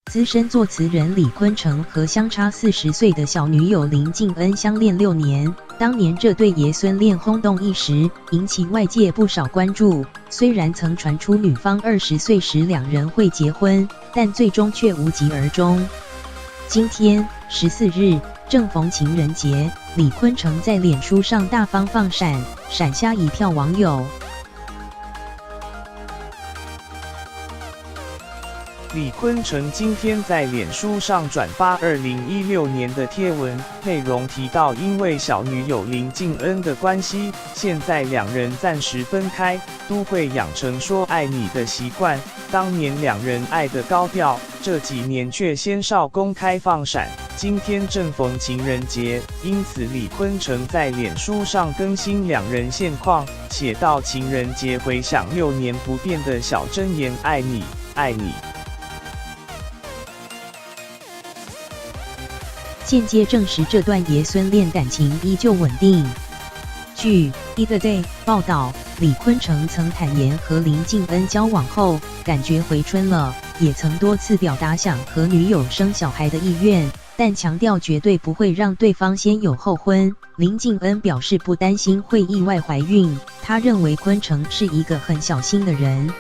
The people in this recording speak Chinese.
资深作词人李坤城和相差40岁的小女友林敬恩相恋6年，当年这对爷孙恋轰动一时，引起外界不少关注。虽然曾传出女方20岁时两人会结婚，但最终却无疾而终。今天14日，正逢情人节，李坤城在脸书上大方放闪，闪瞎一票网友。李坤城今天在脸书上转发2016年的贴文，内容提到因为小女友林敬恩的关系，现在两人暂时分开，都会养成说爱你的习惯。当年两人爱的高调，这几年却鲜少公开放闪。今天正逢情人节，因此李坤城在脸书上更新两人现况，写到情人节回想6年不变的小箴言：爱你，爱你。间接证实这段爷孙恋感情依旧稳定。据 ETHEDAY 报道，李坤城曾坦言和林敬恩交往后感觉回春了，也曾多次表达想和女友生小孩的意愿，但强调绝对不会让对方先有后婚。林敬恩表示不担心会意外怀孕，他认为坤城是一个很小心的人。